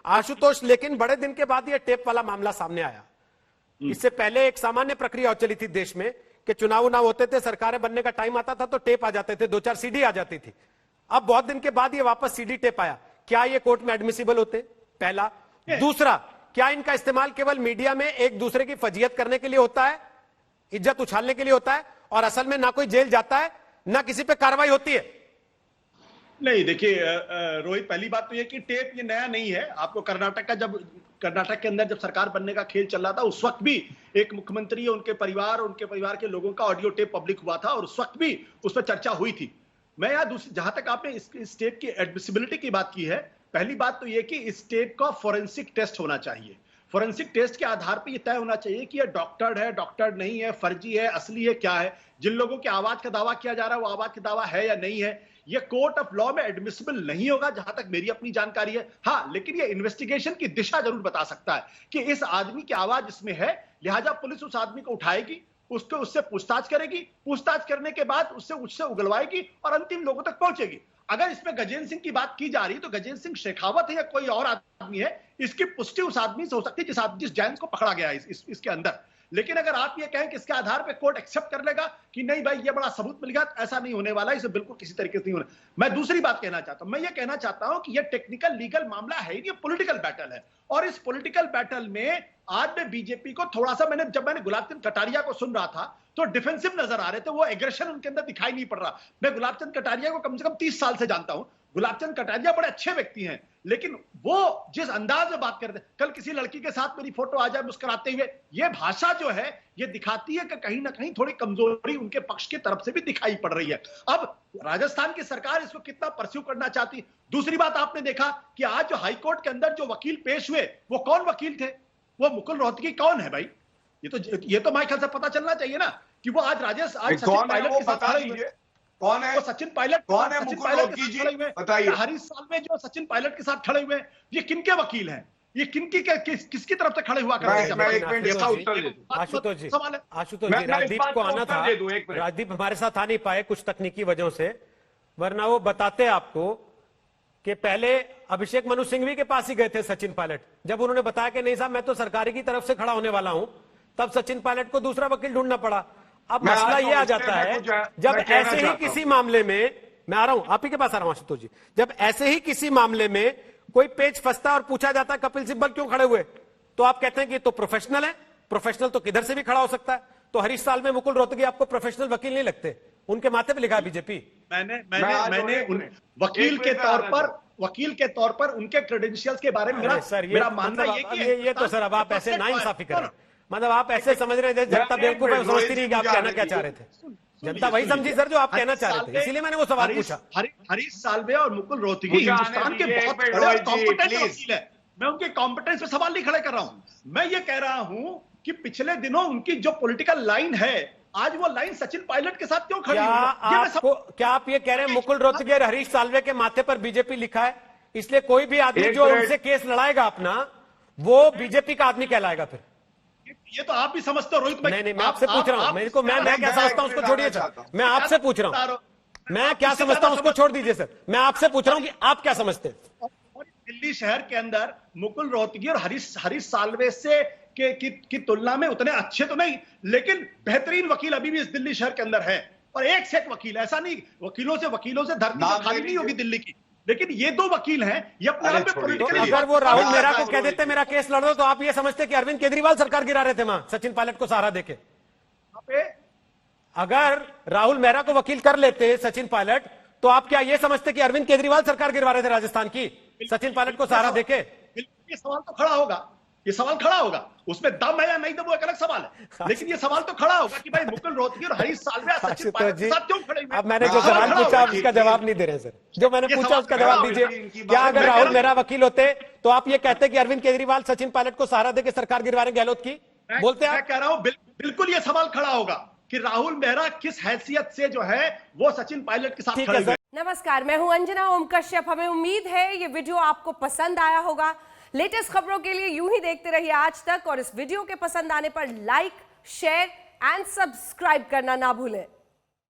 आशुतोष, लेकिन बड़े दिन के बाद ये टेप वाला मामला सामने आया। इससे पहले एक सामान्य प्रक्रिया चली थी देश में कि चुनाव उनाव होते थे, सरकारें बनने का टाइम आता था तो टेप आ जाते थे, 2-4 सीडी आ जाती थी। अब बहुत दिन के बाद ये वापस सीडी टेप आया, क्या ये कोर्ट में एडमिसिबल होते? पहला। दूसरा, क्या इनका इस्तेमाल केवल मीडिया में एक दूसरे की फजीयत करने के लिए होता है, इज्जत उछालने के लिए होता है, और असल में ना कोई जेल जाता है ना किसी पे कार्रवाई होती है? नहीं, देखिए रोहित, पहली बात तो ये कि टेप ये नया नहीं है। आपको कर्नाटक के अंदर जब सरकार बनने का खेल चल रहा था, उस वक्त भी एक मुख्यमंत्री, उनके परिवार के लोगों का ऑडियो टेप पब्लिक हुआ था और उस वक्त भी उस पर चर्चा हुई थी। मैं यहाँ जहां तक आपने इस टेप की एडमिसिबिलिटी की बात की है, पहली बात तो ये कि इस टेप का फोरेंसिक टेस्ट होना चाहिए। फोरेंसिक टेस्ट के आधार पर यह तय होना चाहिए कि यह डॉक्टर्ड है, डॉक्टर्ड नहीं है, फर्जी है, असली है, क्या है। जिन लोगों की आवाज का दावा किया जा रहा है वो आवाज का दावा है या नहीं है, ये कोर्ट ऑफ लॉ में एडमिसिबल नहीं होगा, जहां तक मेरी अपनी जानकारी है। हाँ, लेकिन ये इन्वेस्टिगेशन की दिशा जरूर बता सकता है कि इस आदमी की आवाज इसमें है, लिहाजा पुलिस उस आदमी को उठाएगी, उससे पूछताछ करेगी, पूछताछ करने के बाद उससे उगलवाएगी और अंतिम लोगों तक पहुंचेगी। अगर इसमें गजेंद्र सिंह की बात की जा रही है तो गजेंद्र सिंह शेखावत है या कोई और आदमी है, इसकी पुष्टि उस आदमी से हो सकती है जिस जैन को पकड़ा गया है इसके अंदर। लेकिन अगर आप ये कहें कि इसके आधार पे कोर्ट एक्सेप्ट कर लेगा कि नहीं भाई ये बड़ा सबूत मिल गया, ऐसा नहीं होने वाला है, इसे बिल्कुल किसी तरीके से नहीं होना। मैं दूसरी बात कहना चाहता हूं, मैं ये कहना चाहता हूं कि ये टेक्निकल लीगल मामला है, ये पॉलिटिकल बैटल है। और इस पॉलिटिकल बैटल में आज में बीजेपी को थोड़ा सा, जब मैंने गुलाब चंद कटारिया को सुन रहा था तो डिफेंसिव नजर आ रहे थे, वो एग्रेशन उनके अंदर दिखाई नहीं पड़ रहा। मैं गुलाब चंद कटारिया को कम से कम 30 साल से जानता हूं। गुलाब चंद कटारिया बड़े अच्छे व्यक्ति हैं, लेकिन वो जिस अंदाज में बात करते हैं, कल किसी लड़की के साथ मेरी फोटो आ जाए मुस्कुराते हुए, ये भाषा जो है ये दिखाती है कि कहीं ना कहीं थोड़ी कमजोरी उनके पक्ष की तरफ से भी दिखाई पड़ रही है। अब राजस्थान की सरकार इसको कितना परस्यू करना चाहती। दूसरी बात, आपने देखा कि आज जो हाईकोर्ट के अंदर जो वकील पेश हुए वो कौन वकील थे? वो मुकुल रोहतगी कौन है भाई? ये तो मेरे ख्याल से पता चलना चाहिए ना कि वो आज सचिन पायलट के साथ खड़े हुए। कौन है? सचिन पायलट कौन है? मुकुल रोहतगी जी बताइए। हरीश साल्वे जो सचिन पायलट के साथ खड़े हुए, ये किनके वकील हैं? ये किसकी तरफ से खड़े हुआ करते हैं? आशुतोष जी, राजदीप को आना था, राजदीप हमारे साथ आ नहीं पाए कुछ तकनीकी वजहों से, वरना वो बताते आपको कि पहले अभिषेक मनु सिंघवी के पास ही गए थे सचिन पायलट। जब उन्होंने बताया कि नहीं साहब मैं तो सरकारी की तरफ से खड़ा होने वाला हूं, तब सचिन पायलट को दूसरा वकील ढूंढना पड़ा। अब मसला ये आ जाता है जब ऐसे ही किसी मामले में, मैं आ रहा हूं, आप ही के पास आ रहा हूं आशुतोष जी, जब ऐसे ही किसी मामले में कोई पेच फंसता और पूछा जाता है कपिल सिब्बल क्यों खड़े हुए, तो आप कहते हैं कि तो प्रोफेशनल है। प्रोफेशनल तो किधर से भी खड़ा हो सकता है। तो हरीश साल में मुकुल रोहतगी आपको प्रोफेशनल वकील नहीं लगते? उनके माथे पे लिखा है बीजेपी। मैंने वकील के तौर पर उनके क्रेडेंशियल्स के बारे में मेरा मानना ये तो सर अब आप ऐसे नाइंसाफी कर रहे हैं। मतलब आप ऐसे समझ रहे थे जनता बेवकूफ है, समझती नहीं कि आप कहना क्या चाह रहे थे। जनता वही समझी सर जो आप कहना चाह रहे थे, इसीलिए मैंने वो सवाल पूछा। हरीश साल्वे और मुकुल रोहतगी हिंदुस्तान के बहुत बड़े और कॉम्पिटेंट वकील है। मैं उनके कॉम्पिटेंस पे सवाल नहीं खड़े कर रहा हूं। मैं ये कह रहा हूं कि पिछले दिनों उनकी जो पॉलिटिकल लाइन है, आज वो लाइन सचिन पायलट के साथ क्यों खड़ी है? क्या आप ये कह रहे हैं मुकुल रोहतगी और हरीश साल्वे के माथे पर बीजेपी लिखा है, इसलिए कोई भी आदमी जो उनसे केस लड़ाएगा अपना, वो बीजेपी का आदमी कहलाएगा? फिर ये तो आप भी समझते हो रोहित। नहीं, मैं आपसे पूछ रहा हूं, मेरे को मैं क्या समझता हूं उसको छोड़िए सर, मैं आपसे पूछ रहा हूं, मैं क्या समझता हूं उसको छोड़ दीजिए सर, मैं आपसे पूछ रहा हूं कि आप क्या समझते हैं। दिल्ली शहर के अंदर मुकुल रोहतगी और हरीश साल्वे से की तुलना में उतने अच्छे तो नहीं, लेकिन बेहतरीन वकील अभी भी इस दिल्ली शहर के अंदर है। और एक से एक वकील, ऐसा नहीं वकीलों से धरती खाली नहीं होगी दिल्ली की, लेकिन ये दो वकील हैं, ये अपने आप में पॉलिटिकली। अगर वो राहुल मेहरा को कह देते मेरा केस लड़ दो, तो आप ये समझते कि अरविंद केजरीवाल सरकार गिरा रहे थे वहां सचिन पायलट को सहारा देके? अगर राहुल मेहरा को वकील कर लेते सचिन पायलट, तो आप क्या ये समझते कि अरविंद केजरीवाल सरकार गिरवा रहे थे राजस्थान की सचिन पायलट को सहारा देके? ये सवाल तो खड़ा होगा, ये सवाल खड़ा होगा। उसमें दम है या नहीं दम वो एक अलग सवाल है, लेकिन ये सवाल तो खड़ा होगा कि भाई मुकुल रोहतगी और हरीश साल्वे सचिन पायलट के साथ क्यों खड़े हुए? अब मैंने जो सवाल पूछा उसका जवाब नहीं दे रहे सर, जो मैंने पूछा उसका जवाब दीजिए। क्या अगर राहुल मेहरा वकील होते तो आप ये कहते कि अरविंद केजरीवाल सचिन पायलट को सहारा देके सरकार गिरवा रहे गहलोत की? बोलते हैं? मैं कह रहा हूं बिल्कुल ये सवाल खड़ा होगा कि राहुल मेहरा किस हैसियत से जो है वो सचिन पायलट के साथ खड़े हुए। नमस्कार, मैं हूं अंजना ओम कश्यप। हमें उम्मीद है ये वीडियो आपको पसंद आया होगा। लेटेस्ट खबरों के लिए यूं ही देखते रहिए आज तक, और इस वीडियो के पसंद आने पर लाइक, शेयर एंड सब्सक्राइब करना ना भूलें।